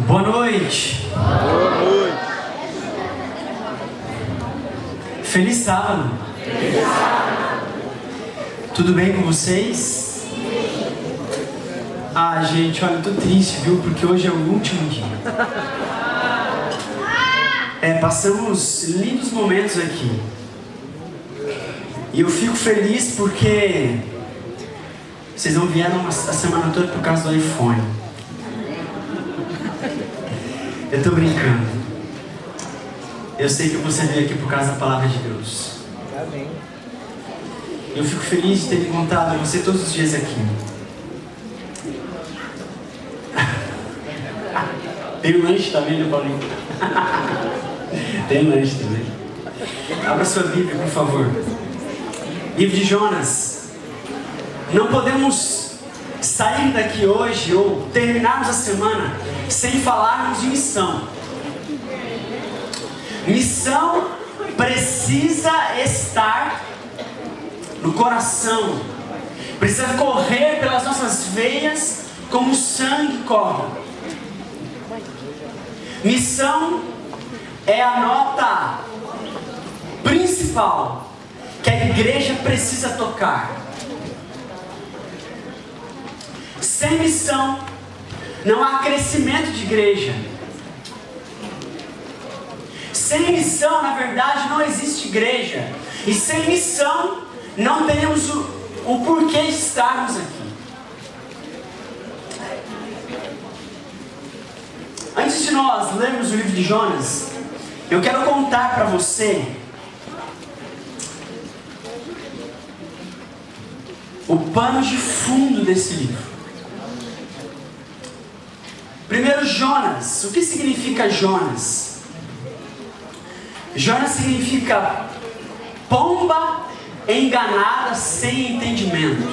Boa noite. Boa noite. Feliz sábado. Tudo bem com vocês? Ah, gente, olha, eu tô triste, viu? Porque hoje é o último dia. Passamos lindos momentos aqui. E eu fico feliz porque vocês não vieram a semana toda por causa do iPhone. Eu tô brincando. Eu sei que você veio aqui por causa da palavra de Deus. Amém. Eu fico feliz de ter encontrado você todos os dias aqui. Tem um lanche também, né, Paulinho? Tem um lanche também. Abra sua Bíblia, por favor. Livro de Jonas. Não podemos sair daqui hoje ou terminarmos a semana sem falarmos de missão. Missão precisa estar no coração, precisa correr pelas nossas veias como o sangue corre. Missão é a nota principal que a igreja precisa tocar. Sem missão não há crescimento de igreja. Sem missão, na verdade, não existe igreja. E sem missão, não temos o porquê de estarmos aqui. Antes de nós lermos o livro de Jonas, eu quero contar para você o pano de fundo desse livro. Primeiro, Jonas. O que significa Jonas? Jonas significa pomba enganada sem entendimento.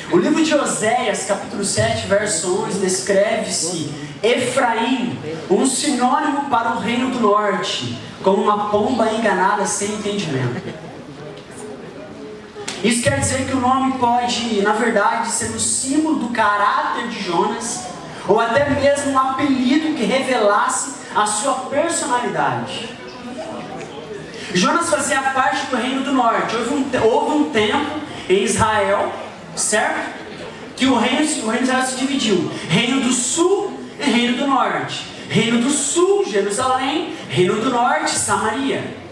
O livro de Oséias, capítulo 7, verso 11, descreve-se Efraim, um sinônimo para o reino do norte, como uma pomba enganada sem entendimento. Isso quer dizer que o nome pode, na verdade, ser um símbolo do caráter de Jonas, ou até mesmo um apelido que revelasse a sua personalidade. Jonas fazia parte do reino do norte. Houve um tempo em Israel, certo? Que o reino de Israel se dividiu: reino do sul e reino do norte. Reino do sul, Jerusalém; reino do norte, Samaria.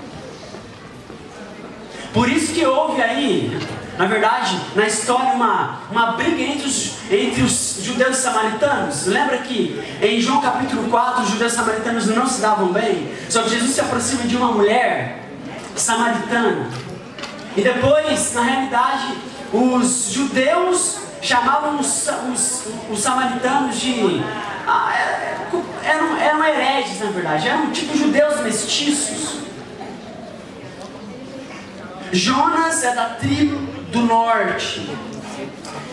Por isso que houve aí, na verdade, na história, uma briga entre os judeus e samaritanos. Lembra que em João capítulo 4, os judeus e samaritanos não se davam bem? Só que Jesus se aproxima de uma mulher samaritana. E depois, na realidade, os judeus chamavam os samaritanos de... eram hereges, na verdade. Eram tipo judeus mestiços. Jonas é da tribo do norte.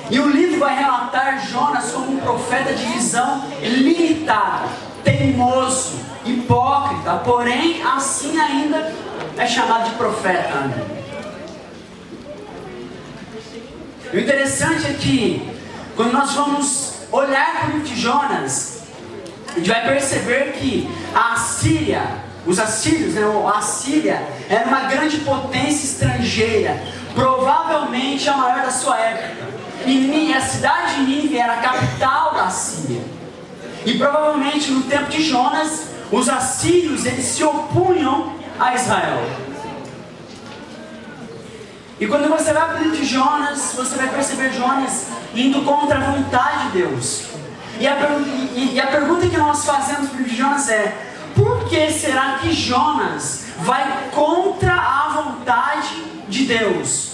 E o livro vai relatar Jonas como um profeta de visão limitada, teimoso, hipócrita, porém assim ainda é chamado de profeta. O interessante é que quando nós vamos olhar para o livro de Jonas, a gente vai perceber que a Assíria, os assírios, a Assíria era uma grande potência estrangeira, provavelmente a maior da sua época. E a cidade de Nínive era a capital da Assíria. E provavelmente no tempo de Jonas, os assírios eles se opunham a Israel. E quando você vai para o livro de Jonas, você vai perceber Jonas indo contra a vontade de Deus. E a pergunta que nós fazemos no livro de Jonas é: por que será que Jonas vai contra a vontade de Deus?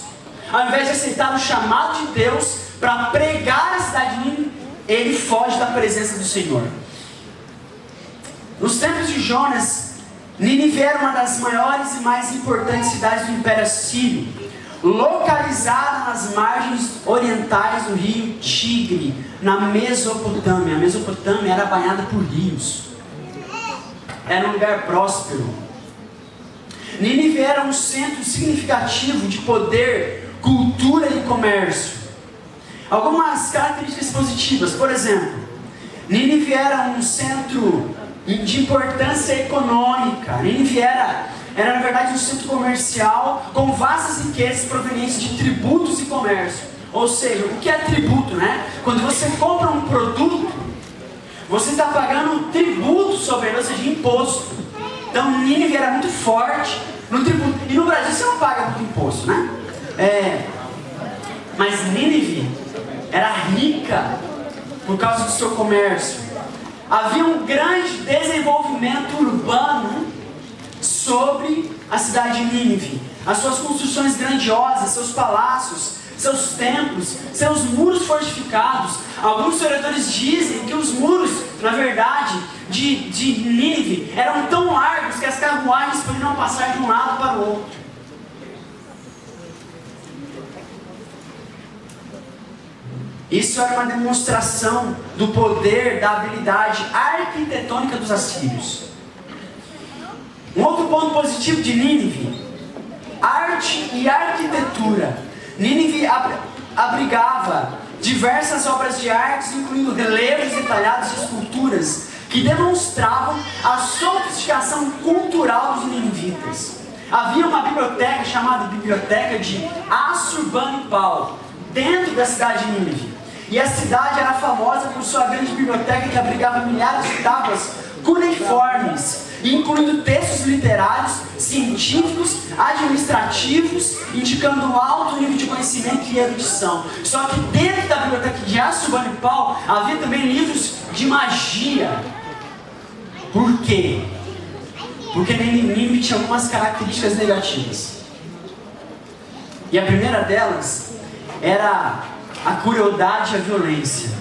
Ao invés de aceitar o chamado de Deus para pregar a cidade de Nínive, ele foge da presença do Senhor. Nos tempos de Jonas, Nínive era uma das maiores e mais importantes cidades do Império Assírio, localizada nas margens orientais do rio Tigre, na Mesopotâmia. A Mesopotâmia era banhada por rios. Era um lugar próspero. Nínive era um centro significativo de poder, cultura e comércio. Algumas características positivas, por exemplo, Nínive era um centro de importância econômica. Nínive era na verdade um centro comercial com vastas riquezas provenientes de tributos e comércio. Ou seja, o que é tributo, né? Quando você compra um produto, você está pagando tributo sobre ele, ou seja, imposto. Então Nínive era muito forte no tributo. E no Brasil você não paga muito imposto, né? Mas Nínive era rica por causa do seu comércio. Havia um grande desenvolvimento urbano sobre a cidade de Nínive. As suas construções grandiosas, seus palácios, seus templos, seus muros fortificados. Alguns historiadores dizem que os muros, na verdade, de Nínive eram tão largos que as carruagens poderiam passar de um lado para o outro. Isso era uma demonstração do poder, da habilidade arquitetônica dos assírios. Um outro ponto positivo de Nínive: arte e arquitetura. Nínive abrigava diversas obras de arte, incluindo relevos detalhados e esculturas que demonstravam a sofisticação cultural dos ninivitas. Havia uma biblioteca chamada Biblioteca de Assurbanipal, dentro da cidade de Nínive. E a cidade era famosa por sua grande biblioteca que abrigava milhares de tábuas cuneiformes, incluindo textos literários, científicos, administrativos, indicando um alto nível de conhecimento e erudição. Só que dentro da biblioteca de Assurbanipal havia também livros de magia. Por quê? Porque Nínive tinha algumas características negativas. E a primeira delas era a crueldade e a violência.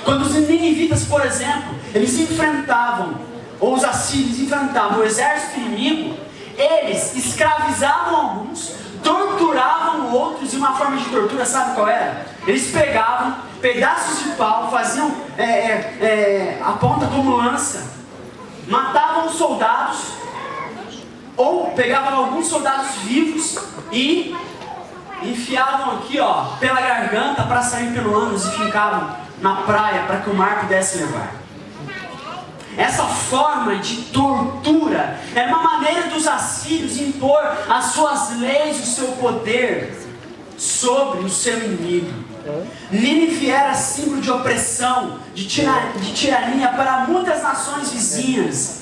Quando os ninivitas, por exemplo, eles enfrentavam, ou os assírios enfrentavam o exército inimigo, eles escravizavam alguns, torturavam outros, e uma forma de tortura, sabe qual era? Eles pegavam pedaços de pau, faziam a ponta como lança, matavam os soldados, ou pegavam alguns soldados vivos e enfiavam aqui, pela garganta para sair pelo ânus e fincavam na praia para que o mar pudesse levar. Essa forma de tortura era uma maneira dos assírios impor as suas leis, o seu poder sobre o seu inimigo. Nínive era símbolo de opressão, de tirania para muitas nações vizinhas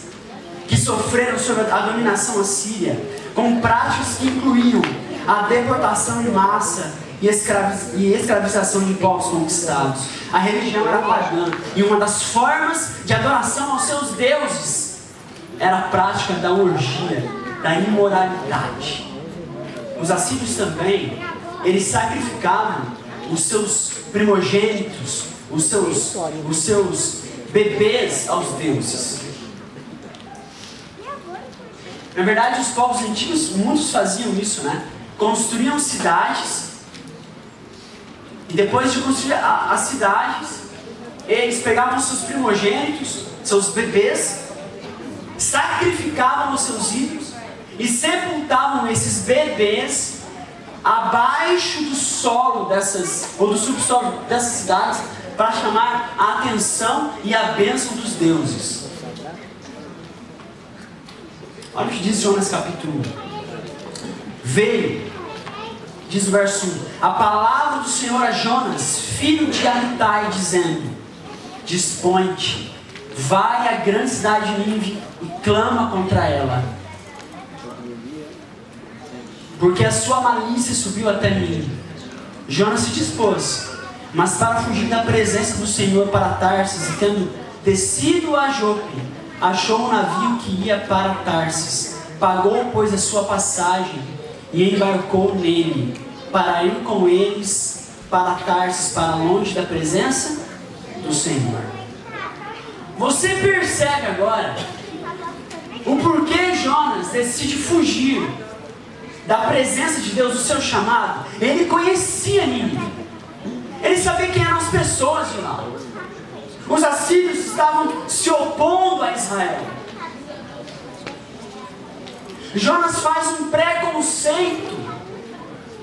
que sofreram sob a dominação assíria, com práticas que incluíam a deportação em massa e escravização de povos conquistados. A religião era pagã, e uma das formas de adoração aos seus deuses era a prática da orgia, da imoralidade. Os assírios também, eles sacrificavam os seus primogênitos, os seus bebês aos deuses. Na verdade, os povos antigos, muitos faziam isso, né? Construíam cidades, e depois de construir as cidades, eles pegavam seus primogênitos, seus bebês, sacrificavam os seus ídolos e sepultavam esses bebês abaixo do solo do subsolo dessas cidades, para chamar a atenção e a bênção dos deuses. Olha o que diz Jonas capítulo 1. Veio, diz o verso 1, a palavra do Senhor a Jonas, filho de Amitai, dizendo: dispõe-te, vai à grande cidade de Nínive e clama contra ela, porque a sua malícia subiu até mim. Jonas se dispôs, mas para fugir da presença do Senhor para Tarsis, e tendo descido a Jope, achou um navio que ia para Tarsis, pagou, pois, a sua passagem e embarcou nele, para ir com eles para Tarsis, para longe da presença do Senhor. Você percebe agora o porquê Jonas decide fugir da presença de Deus, do seu chamado? Ele conhecia Nínive, ele sabia quem eram as pessoas de lá. Os assírios estavam se opondo a Israel. Jonas faz um preconceito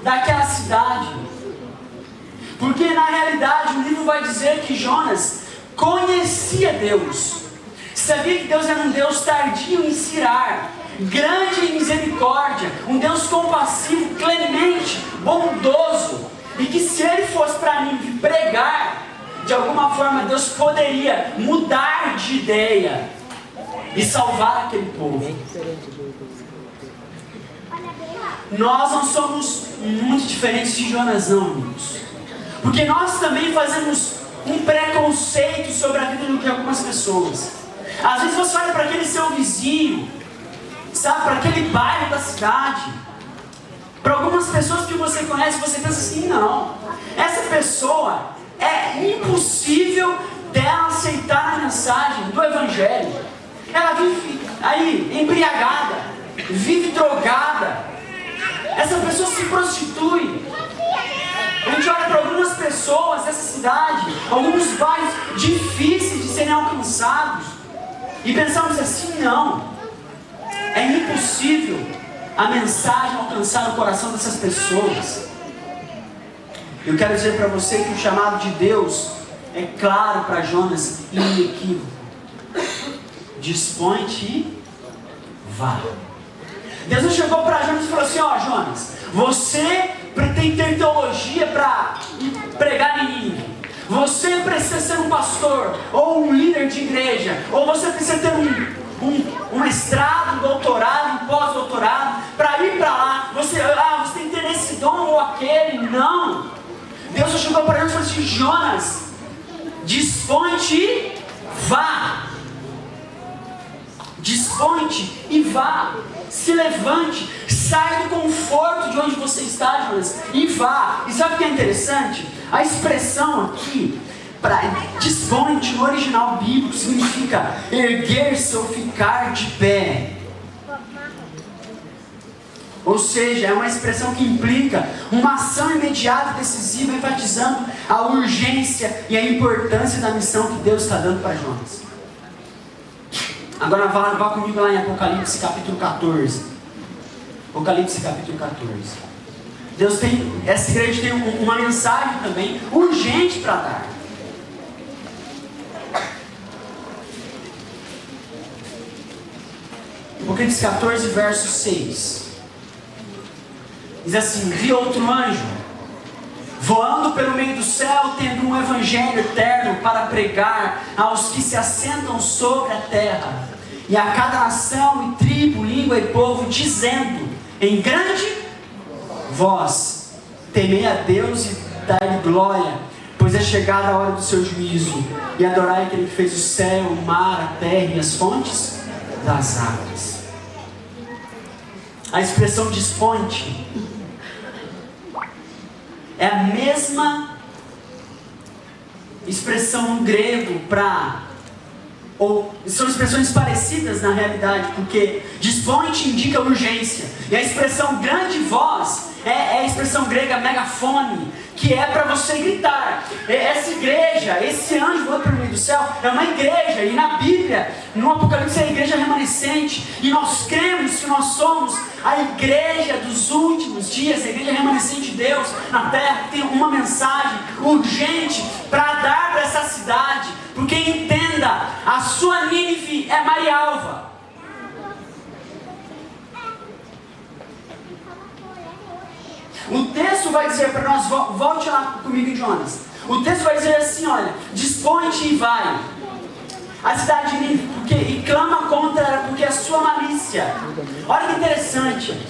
daquela cidade. Porque na realidade o livro vai dizer que Jonas conhecia Deus. Sabia que Deus era um Deus tardio em se irar, grande em misericórdia, um Deus compassivo, clemente, bondoso. E que se ele fosse para Nínive pregar, de alguma forma Deus poderia mudar de ideia e salvar aquele povo. Nós não somos muito diferentes de Jonas, não, amigos. Porque nós também fazemos um preconceito sobre a vida de algumas pessoas. Às vezes você olha para aquele seu vizinho, sabe, para aquele bairro da cidade, para algumas pessoas que você conhece, você pensa assim, não, essa pessoa é impossível dela aceitar a mensagem do Evangelho. Ela vive aí embriagada, vive drogada, essa pessoa se prostitui. A gente olha para algumas pessoas dessa cidade, alguns bairros difíceis de serem alcançados, e pensamos assim, não, é impossível a mensagem alcançar o coração dessas pessoas. Eu quero dizer para você que o chamado de Deus é claro para Jonas e inequívoco. Dispõe-te e vá. Deus não chegou para Jonas e falou assim, ó Jonas, você pretende ter teologia para pregar em Nínive. Você precisa ser um pastor, ou um líder de igreja, ou você precisa ter um mestrado, um doutorado, um pós-doutorado, para ir para lá. Você tem que ter esse dom ou aquele. Não. Deus só chegou para Jonas e falou assim, Jonas, dispõe-te e vá. Dispõe-te e vá. Se levante, sai do conforto de onde você está, Jonas, e vá. E sabe o que é interessante? A expressão aqui, para dispõe-te, no original bíblico, significa erguer-se ou ficar de pé. Ou seja, é uma expressão que implica uma ação imediata e decisiva, enfatizando a urgência e a importância da missão que Deus está dando para Jonas. Agora vá comigo lá em Apocalipse capítulo 14. Apocalipse capítulo 14. Deus tem, essa igreja tem uma mensagem também urgente para dar. Apocalipse 14, verso 6. Diz assim, vi outro anjo, voando pelo meio do céu, tendo um evangelho eterno para pregar aos que se assentam sobre a terra, e a cada nação, e tribo, língua e povo, dizendo, em grande voz, temei a Deus e dai-lhe glória, pois é chegada a hora do seu juízo, e adorai aquele que fez o céu, o mar, a terra e as fontes das águas. A expressão dispõe-te é a mesma expressão no grego ou são expressões parecidas na realidade, porque dispõe-te indica urgência, e a expressão grande voz é a expressão grega megafone, que é para você gritar. Essa igreja, esse anjo voando pelo meio do céu, é uma igreja, e na Bíblia, no Apocalipse, é a igreja remanescente, e nós cremos que nós somos a igreja dos últimos dias, a igreja remanescente de Deus na terra, que tem uma mensagem urgente para dar para essa cidade, porque entenda, a sua Nínive é Marialva. O texto vai dizer para nós, volte lá comigo em Jonas. O texto vai dizer assim, olha, dispõe-te e vai. A cidade de Nínive, e clama contra ela, porque é a sua malícia. Olha que interessante.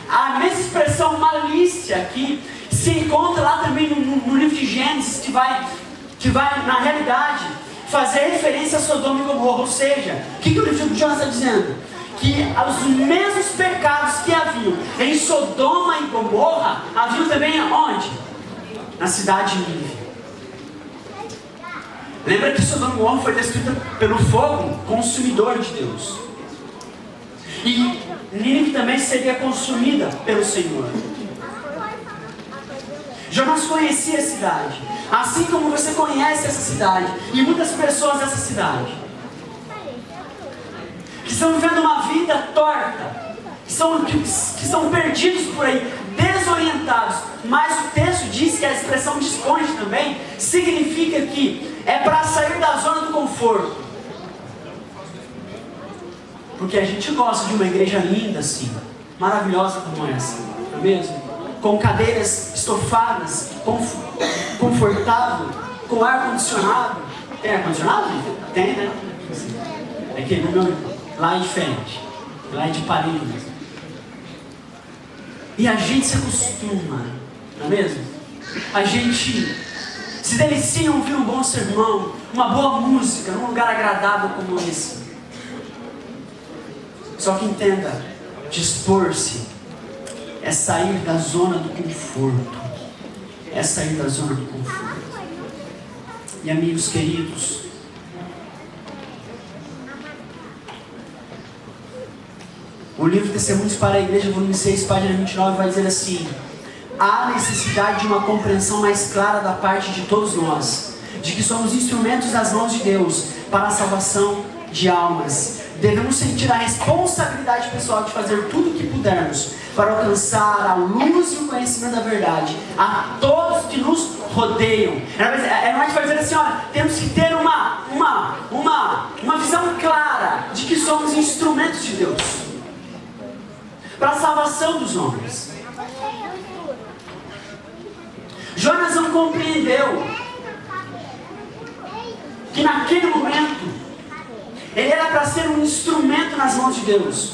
A mesma expressão malícia aqui se encontra lá também no livro de Gênesis, que vai na realidade fazer referência a Sodoma e Gomorra. Ou seja, o que o livro de Jonas está dizendo? Que os mesmos pecados que haviam em Sodoma e Gomorra, haviam também onde? Na cidade de Nínive. Lembra que Sodoma e Gomorra foi destruída pelo fogo consumidor de Deus. E Nínive também seria consumida pelo Senhor. Jonas conhecia a cidade, assim como você conhece essa cidade, e muitas pessoas dessa cidade, que estão vivendo uma vida torta, que estão perdidos por aí, desorientados. Mas o texto diz que a expressão desponde também significa que é para sair da zona do conforto. Porque a gente gosta de uma igreja linda assim, maravilhosa como essa, não é mesmo? Com cadeiras estofadas, confortável, com ar-condicionado. Tem ar-condicionado? Tem, né? É que no meu, lá é diferente. Lá é de parede mesmo. E a gente se acostuma, não é mesmo? A gente se delicia em ouvir um bom sermão, uma boa música, num lugar agradável como esse. Só que entenda, dispor-se é sair da zona do conforto. É sair da zona do conforto. E amigos queridos, o livro Testemunhos para a Igreja, volume 6, página 29, vai dizer assim: há necessidade de uma compreensão mais clara da parte de todos nós, de que somos instrumentos nas mãos de Deus para a salvação de almas. Devemos sentir a responsabilidade pessoal de fazer tudo o que pudermos para alcançar a luz e o conhecimento da verdade a todos que nos rodeiam. Não é dizer assim, olha, temos que ter uma visão clara de que somos instrumentos de Deus para a salvação dos homens. Jonas não compreendeu que naquele momento ele era para ser um instrumento nas mãos de Deus.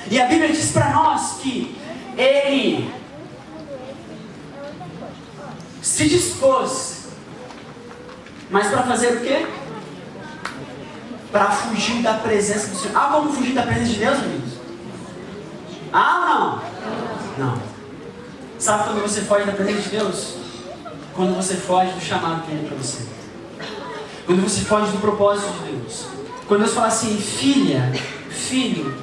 E a Bíblia diz para nós que ele se dispôs, mas para fazer o quê? Para fugir da presença do Senhor. Há como fugir da presença de Deus, amigos? Há ou não? Não. Sabe quando você foge da presença de Deus? Quando você foge do chamado que Ele tem para você. Quando você foge do propósito de Deus. Quando Deus fala assim: filha, filho,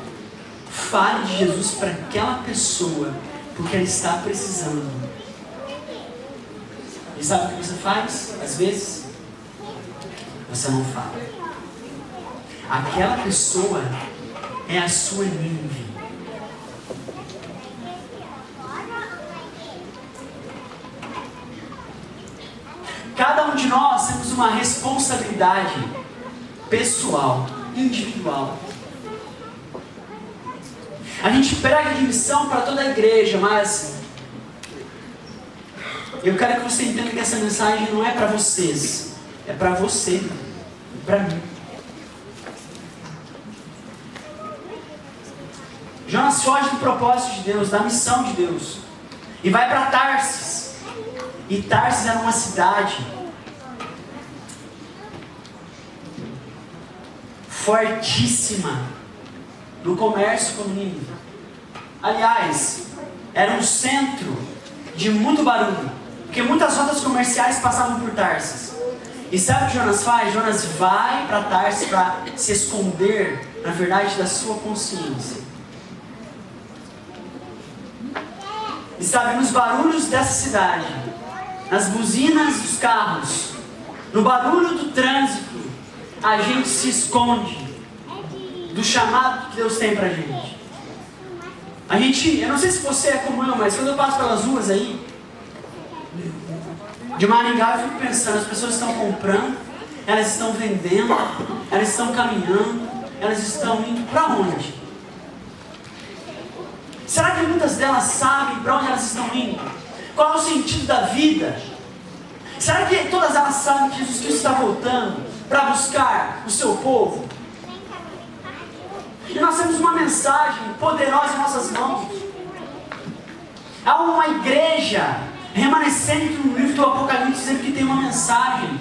fale de Jesus para aquela pessoa, porque ela está precisando. E sabe o que você faz? Às vezes, você não fala. Aquela pessoa é a sua nível. Cada um de nós temos uma responsabilidade pessoal, individual. A gente prega de missão para toda a igreja, mas eu quero que você entenda que essa mensagem não é para vocês, é para você, para mim. Jonas foge do propósito de Deus, da missão de Deus, e vai para Tarsis. E Tarsis era uma cidade fortíssima no comércio com Nínive. Aliás, era um centro de muito barulho, porque muitas rotas comerciais passavam por Tarsis. E sabe o que Jonas faz? Jonas vai para Tarsis para se esconder, na verdade, da sua consciência. E sabe, nos barulhos dessa cidade, nas buzinas dos carros, no barulho do trânsito, a gente se esconde do chamado que Deus tem pra gente. Eu não sei se você é como eu, mas quando eu passo pelas ruas aí, de Maringá, eu fico pensando, as pessoas estão comprando, elas estão vendendo, elas estão caminhando, elas estão indo para onde? Será que muitas delas sabem para onde elas estão indo? Qual é o sentido da vida? Será que todas elas sabem que Jesus Cristo está voltando para buscar o seu povo? E nós temos uma mensagem poderosa em nossas mãos. Há uma igreja remanescente no livro do Apocalipse dizendo que tem uma mensagem,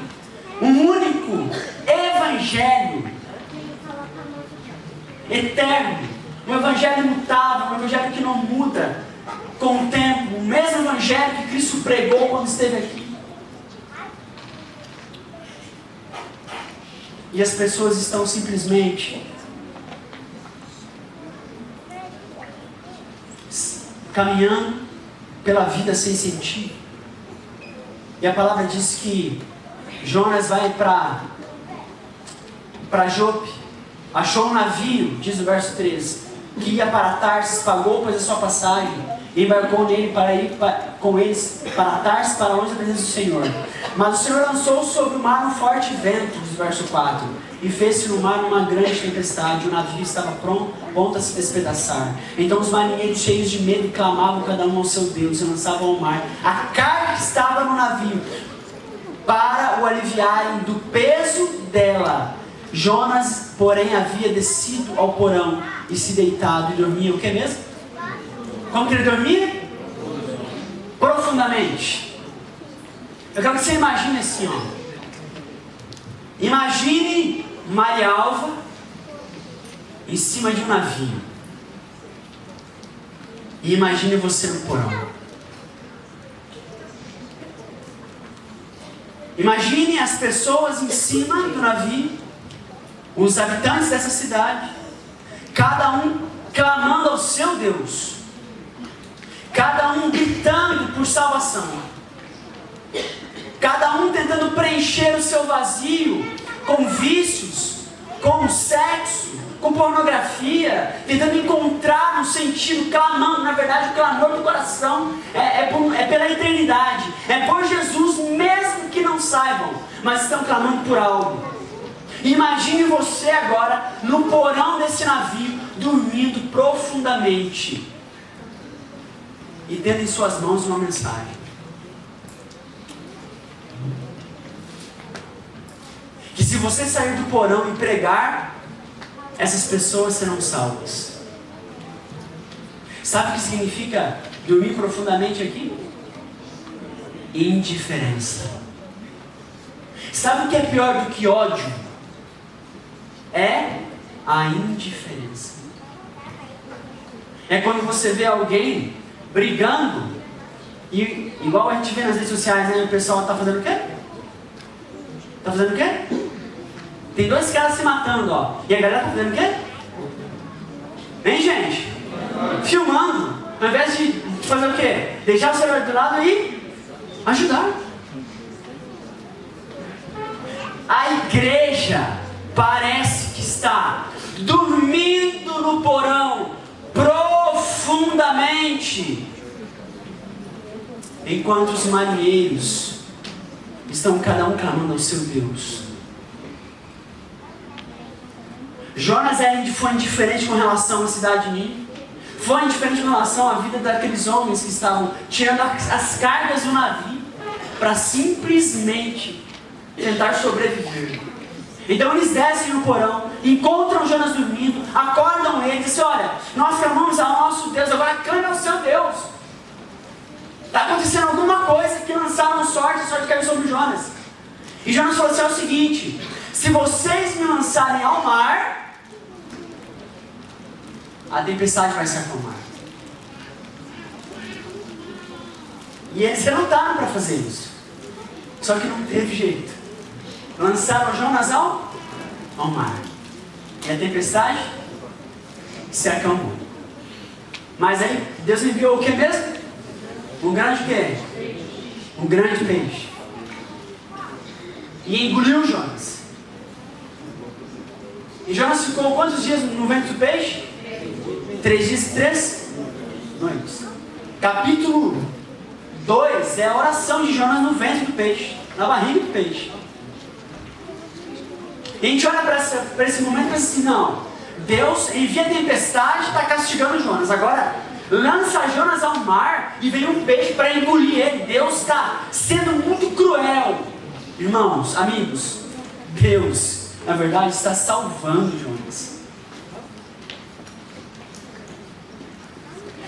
um único evangelho eterno, um evangelho imutável, um evangelho que não muda com o tempo, o mesmo evangelho que Cristo pregou quando esteve aqui. E as pessoas estão simplesmente caminhando pela vida sem sentido. E a palavra diz que Jonas vai para Jope, achou um navio, diz o verso 13, que ia para Tarsis, pagou, pois a sua passagem, e embarcou nele para ir com eles para Tarsis, para longe da presença do Senhor. Mas o Senhor lançou sobre o mar um forte vento, diz o verso 4, e fez-se no mar uma grande tempestade, e o navio estava pronto a se despedaçar. Então os marinheiros, cheios de medo, clamavam cada um ao seu Deus e lançavam ao mar a carga que estava no navio, para o aliviarem do peso dela. Jonas, porém, havia descido ao porão e se deitado e dormia. O que mesmo? Como que ele dormia? Profundamente. Eu quero que você imagine assim, ó. Imagine Marialva em cima de um navio. E imagine você no porão. Imagine as pessoas em cima do navio, os habitantes dessa cidade, cada um clamando ao seu Deus, cada um gritando por salvação, cada um tentando preencher o seu vazio com vícios, com sexo, com pornografia, tentando encontrar um sentido, clamando. Na verdade, o clamor do coração é pela eternidade, é por Jesus, mesmo que não saibam, mas estão clamando por algo. Imagine você agora no porão desse navio, dormindo profundamente e tendo em suas mãos uma mensagem. Que se você sair do porão e pregar, essas pessoas serão salvas. Sabe o que significa dormir profundamente aqui? Indiferença. Sabe o que é pior do que ódio? É a indiferença. É quando você vê alguém brigando e, igual a gente vê nas redes sociais, né, o pessoal está fazendo o quê? Está fazendo o quê? Tem dois caras se matando, ó. E a galera está fazendo o quê? Hein, gente? Filmando. Ao invés de fazer o quê? Deixar o celular do lado e ajudar. A igreja parece que está dormindo no porão profundamente, enquanto os marinheiros estão cada um clamando ao seu Deus. Jonas foi indiferente com relação à cidade de Nínive, foi indiferente com relação à vida daqueles homens que estavam tirando as cargas do navio para simplesmente tentar sobreviver. Então eles descem no porão, encontram Jonas dormindo, acordam ele e dizem: olha, nós clamamos ao nosso Deus, agora clame ao seu Deus. Está acontecendo alguma coisa, que lançaram sorte, a sorte caiu sobre Jonas. E Jonas falou assim: é o seguinte, se vocês me lançarem ao mar, a tempestade vai se acalmar. E eles relutaram para fazer isso, só que não teve jeito. Lançaram Jonas ao mar. E a tempestade se acalmou. Mas aí Deus enviou o que mesmo? Um grande quê? Um grande peixe. E engoliu Jonas. E Jonas ficou quantos dias no ventre do peixe? 3 dias e 3 noites. Capítulo 2 é a oração de Jonas no ventre do peixe, na barriga do peixe. E a gente olha para esse momento e pensa assim: não, Deus envia tempestade e está castigando Jonas. Agora, lança Jonas ao mar e vem um peixe para engolir ele. Deus está sendo muito cruel. Irmãos, amigos, Deus, na verdade, está salvando Jonas.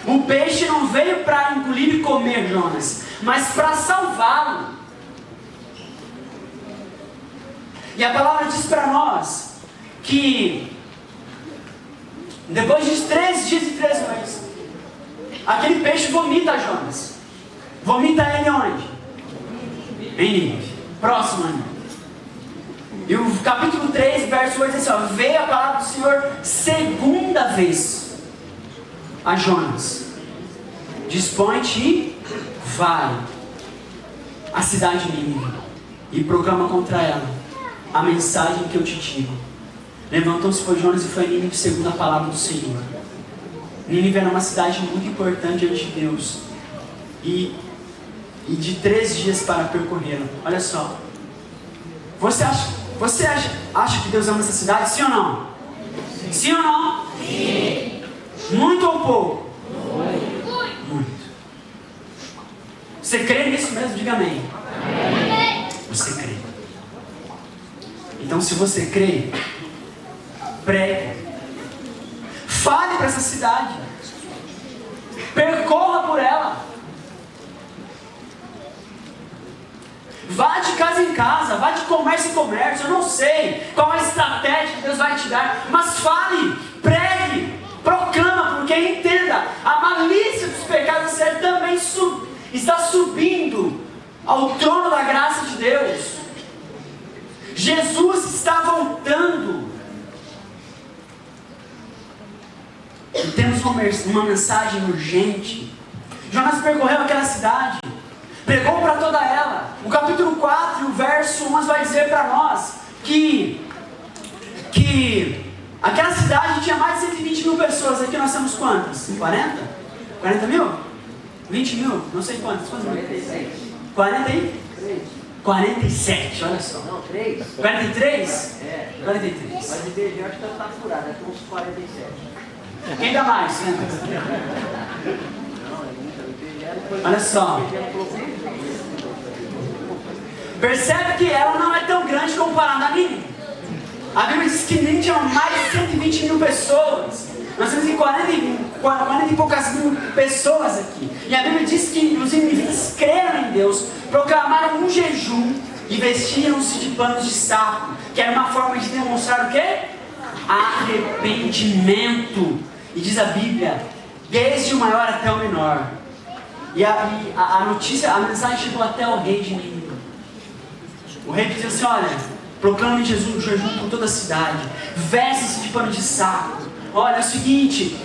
O peixe não veio para engolir e comer Jonas, mas para salvá-lo. E a palavra diz para nós que depois de 3 dias e 3 noites, aquele peixe vomita Jonas. Vomita ele onde? Em Nínive. Próximo ainda. E o capítulo 3, verso 8 diz assim: ó, veio a palavra do Senhor segunda vez a Jonas: dispõe-te e vai à cidade de Nínive e proclama contra ela a mensagem que eu te digo. Levantou-se, foi Jonas e foi a Nínive segundo a palavra do Senhor. Nínive era uma cidade muito importante diante de Deus. E de 3 dias para percorrê-la. Olha só. Você acha que Deus ama essa cidade? Sim ou não? Sim ou não? Sim. Muito ou pouco? Muito. Você crê nisso mesmo? Diga amém. Você crê. Então, se você crê, pregue. Fale para essa cidade. Percorra por ela. Vá de casa em casa, vá de comércio em comércio. Eu não sei qual a estratégia que Deus vai te dar, mas fale, pregue, proclama, porque entenda, a malícia dos pecados também está subindo ao trono da graça de Deus. Jesus está voltando. E temos uma mensagem urgente. Jonas percorreu aquela cidade, pregou para toda ela. O capítulo 4, o verso 1 vai dizer para nós que aquela cidade tinha mais de 120 mil pessoas. Aqui nós temos quantas? 40? 40 mil? 20 mil? Não sei quantas. 46. 40 aí? 47, olha só. Não, 3. 43? É. 43. Mas o IBGE eu acho que está furado, é com uns 47. Quem dá mais? Não, é muito. O IBGE depois. Olha só. Percebe que ela não é tão grande comparada a Nínive. A Bíblia diz que Nínive tinha mais de 120 mil pessoas. Nós temos 40 e poucas mil pessoas aqui. E a Bíblia diz que os ninivitas creram em Deus, proclamaram um jejum e vestiram-se de panos de saco, que era uma forma de demonstrar o quê? Arrependimento. E diz a Bíblia, desde o maior até o menor. E a notícia, a mensagem chegou até o rei de Nínive. O rei disse assim, olha, proclame Jesus o jejum por toda a cidade, veste-se de pano de saco. Olha, é o seguinte,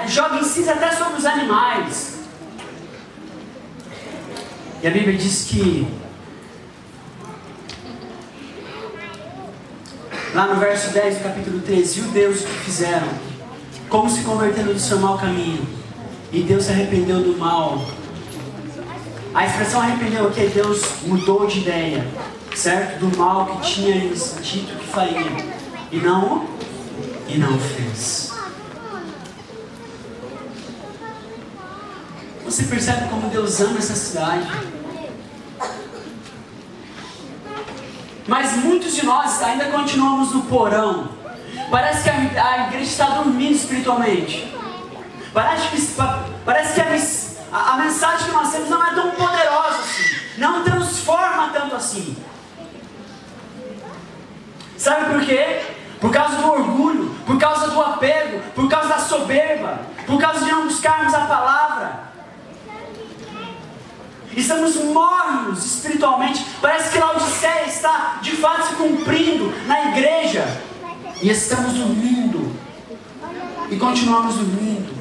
joga cinza até sobre os animais. E a Bíblia diz que, lá no verso 10 do capítulo 13, viu Deus o que fizeram, como se convertendo do seu mau caminho, e Deus se arrependeu do mal. A expressão arrependeu aqui é Deus mudou de ideia, certo? Do mal que tinha lhes dito que faria, e não fez. Você percebe como Deus ama essa cidade? Mas muitos de nós ainda continuamos no porão. Parece que a igreja está dormindo espiritualmente. Parece que a mensagem que nós temos não é tão poderosa assim. Não transforma tanto assim. Sabe por quê? Por causa do orgulho, por causa do apego, por causa da soberba, por causa de não buscarmos a palavra. Estamos mornos espiritualmente. Parece que Laodiceia está de fato se cumprindo na igreja. E estamos dormindo. E continuamos dormindo.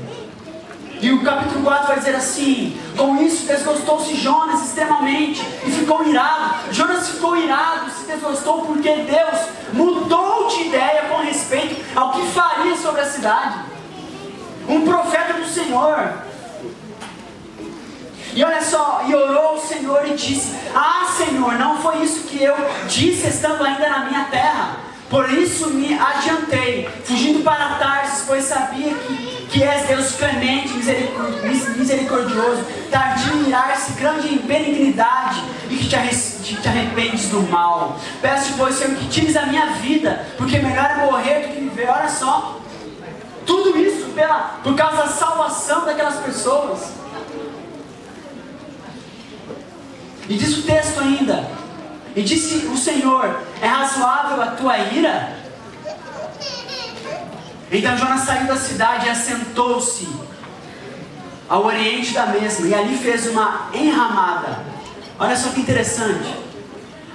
E o capítulo 4 vai dizer assim: com isso desgostou-se Jonas extremamente e ficou irado. Jonas ficou irado, se desgostou porque Deus mudou de ideia com respeito ao que faria sobre a cidade. Um profeta do Senhor. E olha só, e orou o Senhor e disse: ah, Senhor, não foi isso que eu disse estando ainda na minha terra. Por isso me adiantei, fugindo para Tarsis, pois sabia que és Deus clemente, misericordioso, tardio em irar-se, grande em benignidade, e que te arrependes do mal. Peço-te, pois, Senhor, que tires a minha vida, porque melhor é morrer do que viver. Olha só, tudo isso por causa da salvação daquelas pessoas. E diz o texto ainda: e disse o Senhor: é razoável a tua ira? Então Jonas saiu da cidade e assentou-se ao oriente da mesma, e ali fez uma enramada. Olha só que interessante.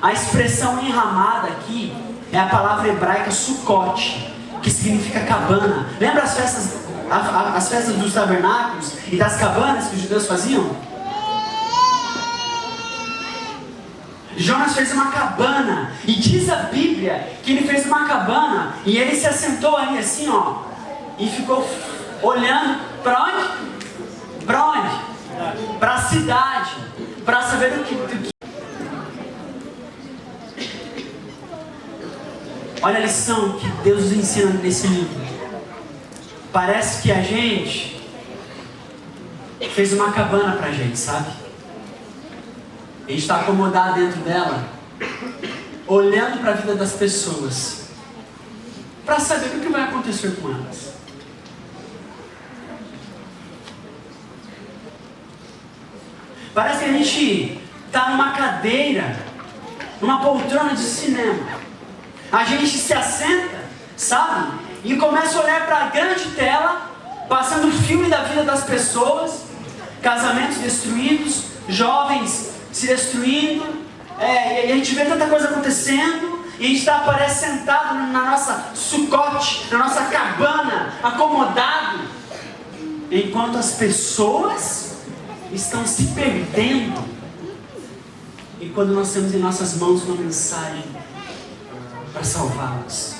A expressão enramada aqui é a palavra hebraica Sucote, que significa cabana. Lembra as festas dos tabernáculos e das cabanas que os judeus faziam? Jonas fez uma cabana, e diz a Bíblia que ele fez uma cabana, e ele se assentou ali assim, ó, e ficou olhando para onde? Para onde? Para a cidade, para saber do que. Olha a lição que Deus nos ensina nesse livro. Parece que a gente fez uma cabana pra gente, sabe? A gente está acomodado dentro dela, olhando para a vida das pessoas, para saber o que vai acontecer com elas. Parece que a gente está numa cadeira, numa poltrona de cinema. A gente se assenta, sabe? E começa a olhar para a grande tela, passando o filme da vida das pessoas, casamentos destruídos, jovens se destruindo, e a gente vê tanta coisa acontecendo, e a gente parece sentado na nossa sucote, na nossa cabana, acomodado, enquanto as pessoas estão se perdendo. E quando nós temos em nossas mãos uma mensagem para salvá-las.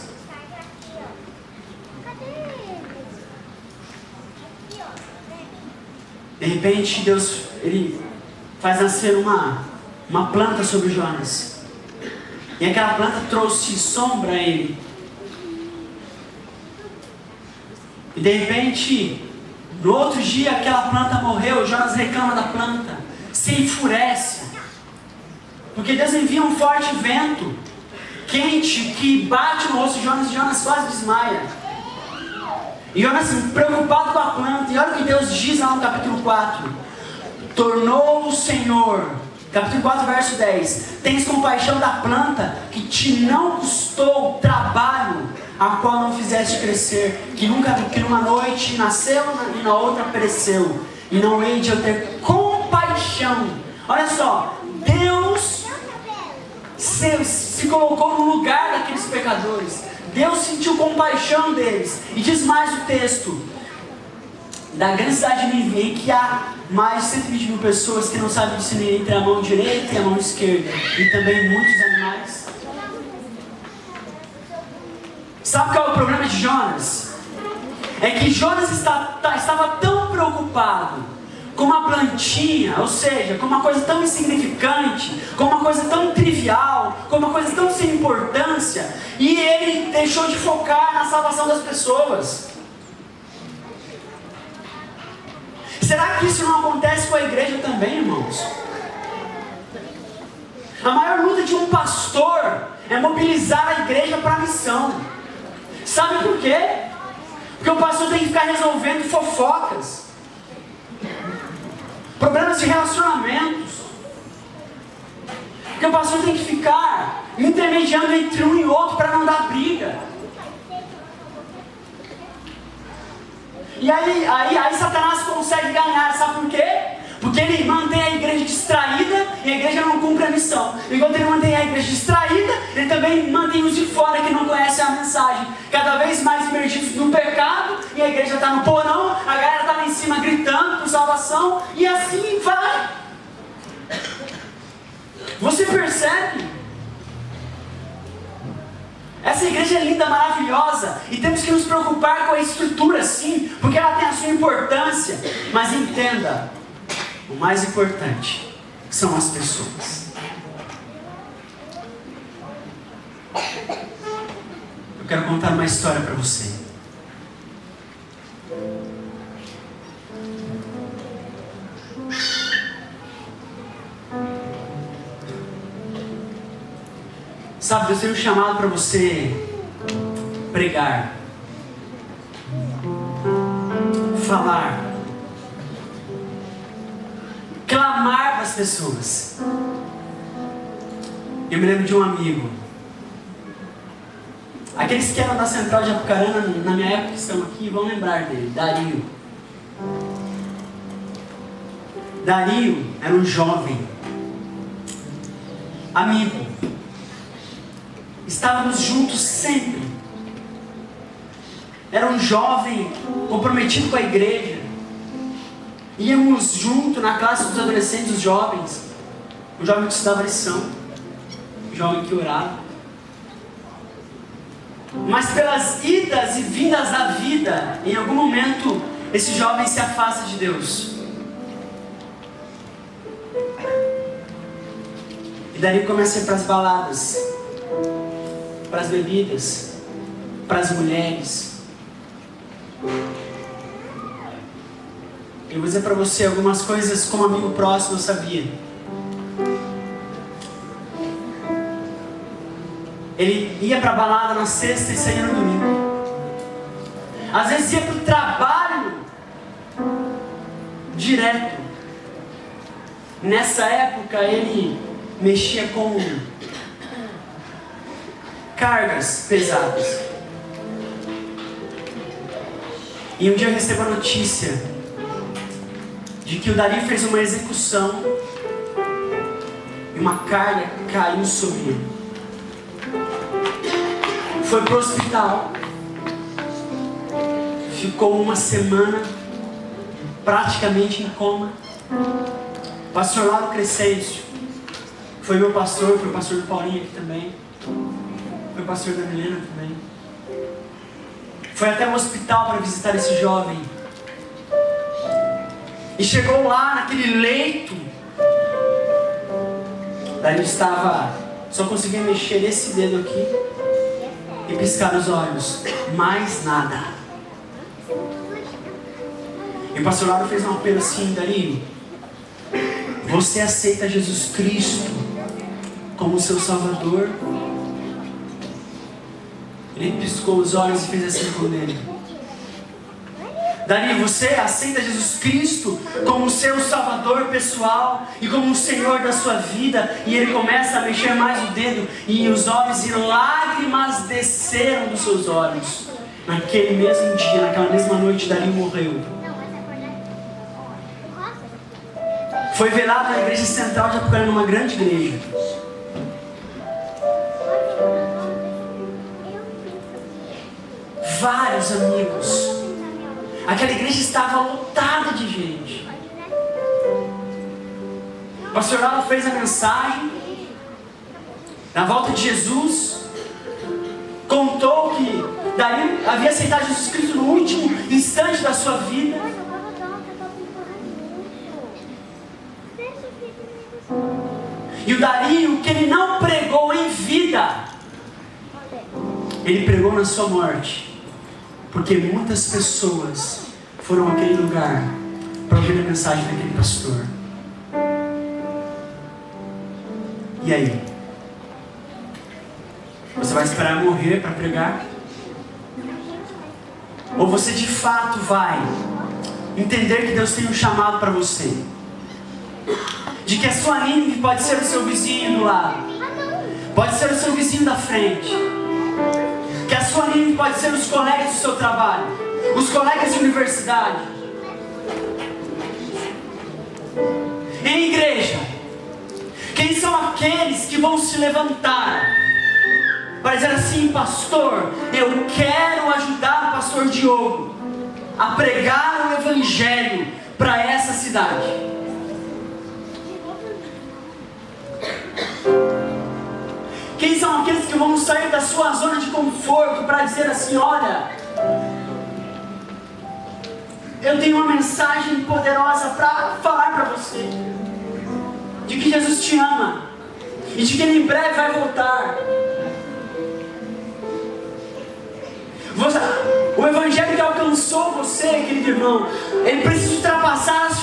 De repente Deus, Ele faz nascer uma planta sobre Jonas. E aquela planta trouxe sombra a ele. E de repente, no outro dia aquela planta morreu. Jonas reclama da planta, se enfurece, porque Deus envia um forte vento quente que bate no rosto de Jonas, e Jonas quase desmaia. E Jonas preocupado com a planta, e olha o que Deus diz lá no capítulo 4: tornou o Senhor, capítulo 4, verso 10, tens compaixão da planta que te não custou trabalho, a qual não fizeste crescer, que numa noite nasceu e na outra pereceu, e não hei de eu ter compaixão. Olha só, Deus se colocou no lugar daqueles pecadores. Deus sentiu compaixão deles. E diz mais o texto: da grande cidade de Nínive, em que há mais de 120 mil pessoas que não sabem discernir entre a mão direita e a mão esquerda, e também muitos animais. Sabe qual é o problema de Jonas? É que Jonas estava tão preocupado com uma plantinha, ou seja, com uma coisa tão insignificante, com uma coisa tão trivial, com uma coisa tão sem importância, e ele deixou de focar na salvação das pessoas. Será que isso não acontece com a igreja também, irmãos? A maior luta de um pastor é mobilizar a igreja para a missão. Sabe por quê? Porque o pastor tem que ficar resolvendo fofocas, problemas de relacionamentos. Porque o pastor tem que ficar intermediando entre um e outro para não dar briga. E aí Satanás consegue ganhar, sabe por quê? Porque ele mantém a igreja distraída e a igreja não cumpre a missão. Enquanto ele mantém a igreja distraída, ele também mantém os de fora que não conhecem a mensagem cada vez mais imergidos no pecado, e a igreja está no porão, a galera está lá em cima gritando por salvação, e assim vai. Você percebe? Essa igreja é linda, maravilhosa, e temos que nos preocupar com a estrutura, sim, porque ela tem a sua importância. Mas entenda, o mais importante são as pessoas. Eu quero contar uma história para você. Sabe, Deus tem um chamado para você pregar, falar, clamar para as pessoas. Eu me lembro de um amigo, aqueles que eram da Central de Apucarana, na minha época que estão aqui, vão lembrar dele, Dario. Dario era um jovem, amigo. Estávamos juntos sempre. Era um jovem comprometido com a igreja. Íamos junto na classe dos adolescentes, dos jovens. Um jovem que estudava lição, um jovem que orava. Mas pelas idas e vindas da vida, em algum momento, esse jovem se afasta de Deus. E daí começa a ir para as baladas, para as bebidas, para as mulheres. Eu vou dizer para você algumas coisas como amigo próximo eu sabia. Ele ia para a balada na sexta e saía no domingo. Às vezes ia para o trabalho direto. Nessa época ele mexia com cargas pesadas. E um dia eu recebo a notícia de que o Dari fez uma execução e uma carga caiu sobre ele. Foi para o hospital, ficou uma semana praticamente em coma. Pastor Lauro Crescêncio foi meu pastor, foi o pastor do Paulinho aqui também, foi o pastor da Milena também. Foi até o hospital para visitar esse jovem. E chegou lá naquele leito. Daí estava, só conseguia mexer esse dedo aqui e piscar os olhos, mais nada. E o pastor Lauro fez um apelo assim: Dari, você aceita Jesus Cristo como seu Salvador? Ele piscou os olhos e fez assim com ele: Dari, você aceita Jesus Cristo como seu Salvador pessoal e como o Senhor da sua vida? E ele começa a mexer mais o dedo e os olhos, e lágrimas desceram dos seus olhos. Naquele mesmo dia, naquela mesma noite, Dari morreu. Foi velado na igreja central de Apucarana, numa grande igreja. Vários amigos. Aquela igreja estava lotada de gente. O pastor Lauro fez a mensagem na volta de Jesus. Contou que Dari havia aceitado Jesus Cristo no último instante da sua vida. E o Dari, o que ele não pregou em vida, ele pregou na sua morte. Porque muitas pessoas foram àquele lugar para ouvir a mensagem daquele pastor. E aí? Você vai esperar morrer para pregar? Ou você de fato vai entender que Deus tem um chamado para você? De que a sua língua pode ser o seu vizinho do lado, pode ser o seu vizinho da frente, que a sua língua pode ser os colegas do seu trabalho, os colegas de universidade. Em igreja, quem são aqueles que vão se levantar para dizer assim: pastor, eu quero ajudar o pastor Diogo a pregar o evangelho para essa cidade? Quem são aqueles que vão sair da sua zona de conforto para dizer assim: olha, eu tenho uma mensagem poderosa para falar para você, de que Jesus te ama e de que Ele em breve vai voltar. O evangelho que alcançou você, querido irmão, ele precisa ultrapassar as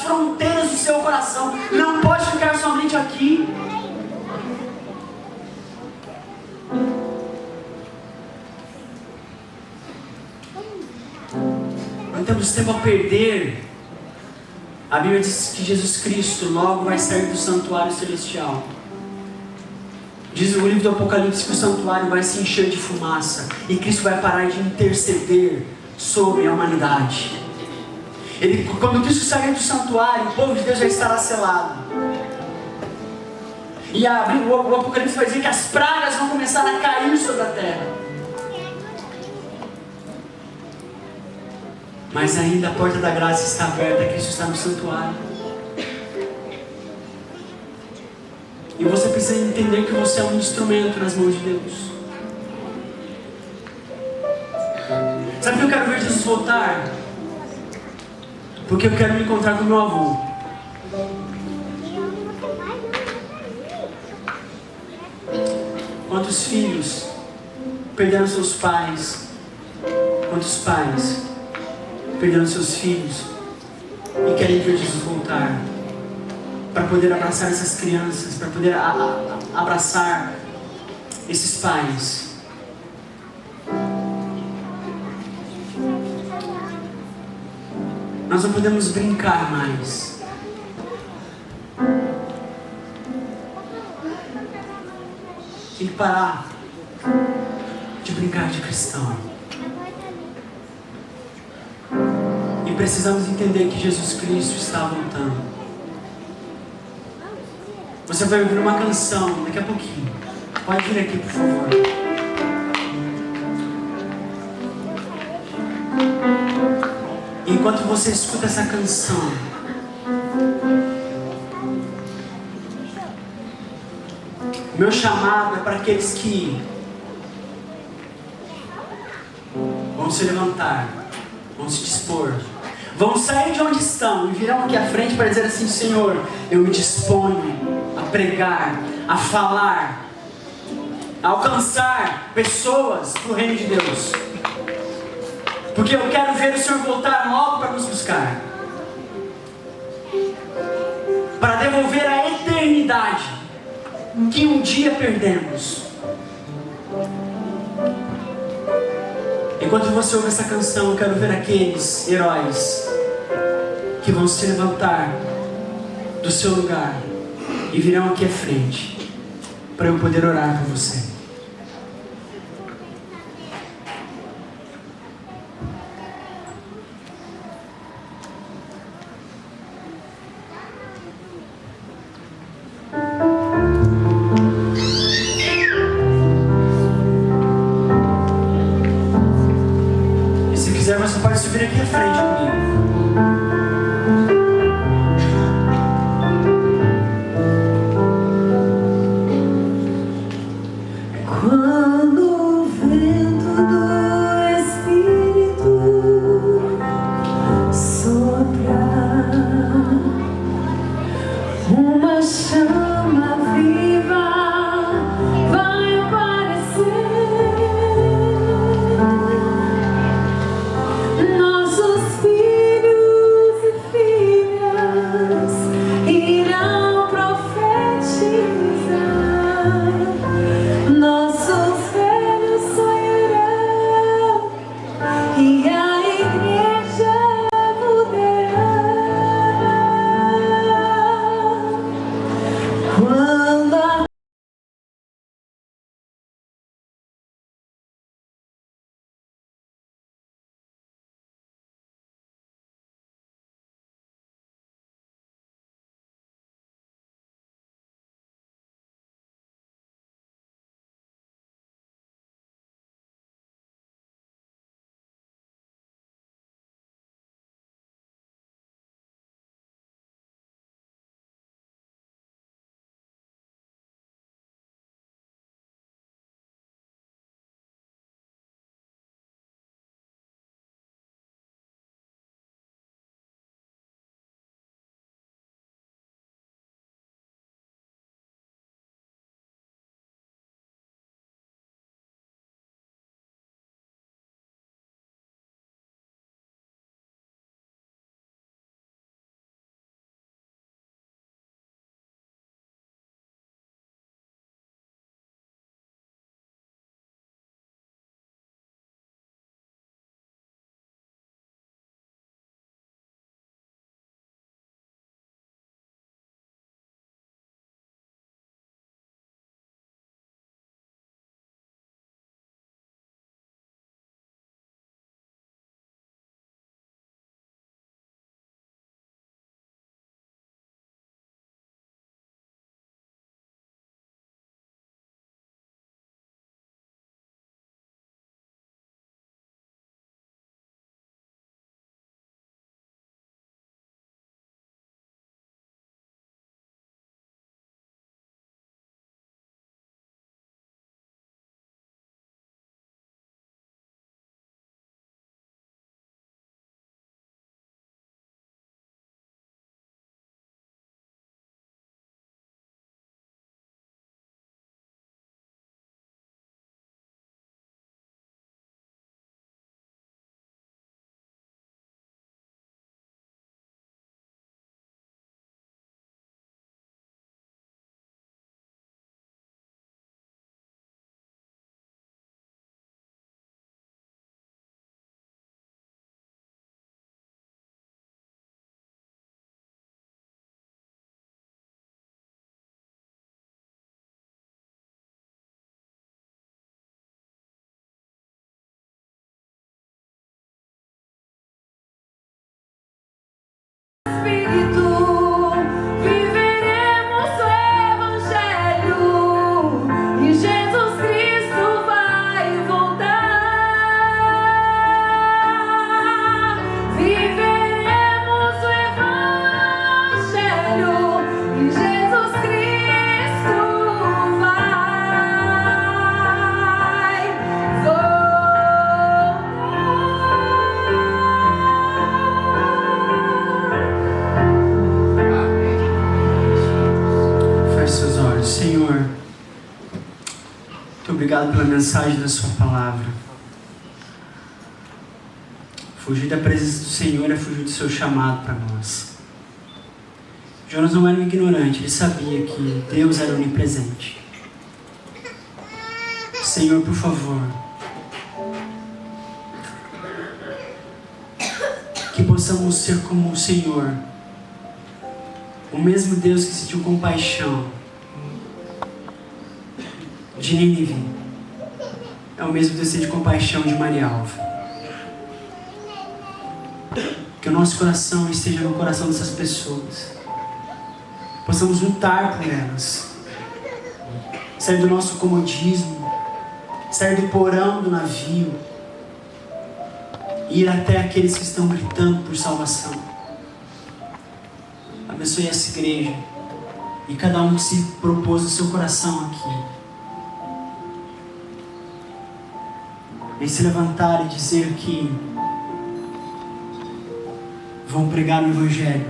fronteiras do seu coração. Não pode ficar somente aqui. Não temos tempo a perder. A Bíblia diz que Jesus Cristo logo vai sair do santuário celestial. Diz o livro do Apocalipse que o santuário vai se encher de fumaça e Cristo vai parar de interceder sobre a humanidade. Quando Cristo sair do santuário, o povo de Deus já estará selado. E o Apocalipse vai dizer que as pragas vão começar a cair sobre a terra. Mas ainda a porta da graça está aberta, Cristo está no santuário. E você precisa entender que você é um instrumento nas mãos de Deus. voltar porque eu quero me encontrar com meu avô. Quantos filhos perderam seus pais? Quantos pais perderam seus filhos e querem ver Jesus voltar para poder abraçar essas crianças, para poder abraçar esses pais? Nós não podemos brincar mais. Tem que parar de brincar de cristão. E precisamos entender que Jesus Cristo está voltando. Você vai ouvir uma canção daqui a pouquinho. Pode vir aqui, por favor. Enquanto você escuta essa canção, o meu chamado é para aqueles que vão se levantar, vão se dispor, vão sair de onde estão e virão aqui à frente para dizer assim: Senhor, eu me disponho a pregar, a falar, a alcançar pessoas para o reino de Deus. Porque eu quero ver o Senhor voltar logo para nos buscar, para devolver a eternidade que um dia perdemos. Enquanto você ouve essa canção, eu quero ver aqueles heróis que vão se levantar do seu lugar e virão aqui à frente para eu poder orar por você. Você pode subir aqui à frente comigo. Senhor, muito obrigado pela mensagem da sua palavra. Fugir da presença do Senhor é fugir do seu chamado para nós. Jonas não era um ignorante, ele sabia que Deus era onipresente. Senhor, por favor, que possamos ser como o Senhor, o mesmo Deus que sentiu compaixão de Nínive, é o mesmo Deus que sente compaixão de Marialva. Que o nosso coração esteja no coração dessas pessoas, possamos lutar por elas, sair do nosso comodismo, sair do porão do navio, ir até aqueles que estão gritando por salvação. Abençoe essa igreja e cada um que se propôs no seu coração aqui em se levantar e dizer que vão pregar o Evangelho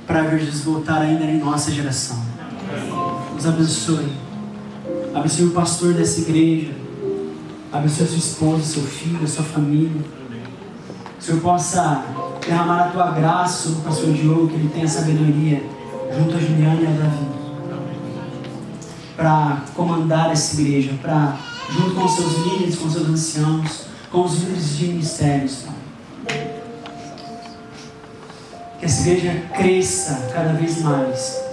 para ver Jesus voltar ainda em nossa geração. Nos abençoe. Abençoe o pastor dessa igreja. Abençoe a sua esposa, seu filho, a sua família. Que o Senhor possa derramar a tua graça sobre o pastor Diogo, que ele tenha sabedoria junto a Juliana e a Davi para comandar essa igreja, para, junto com os seus líderes, com os seus anciãos, com os líderes de ministérios, que essa igreja cresça cada vez mais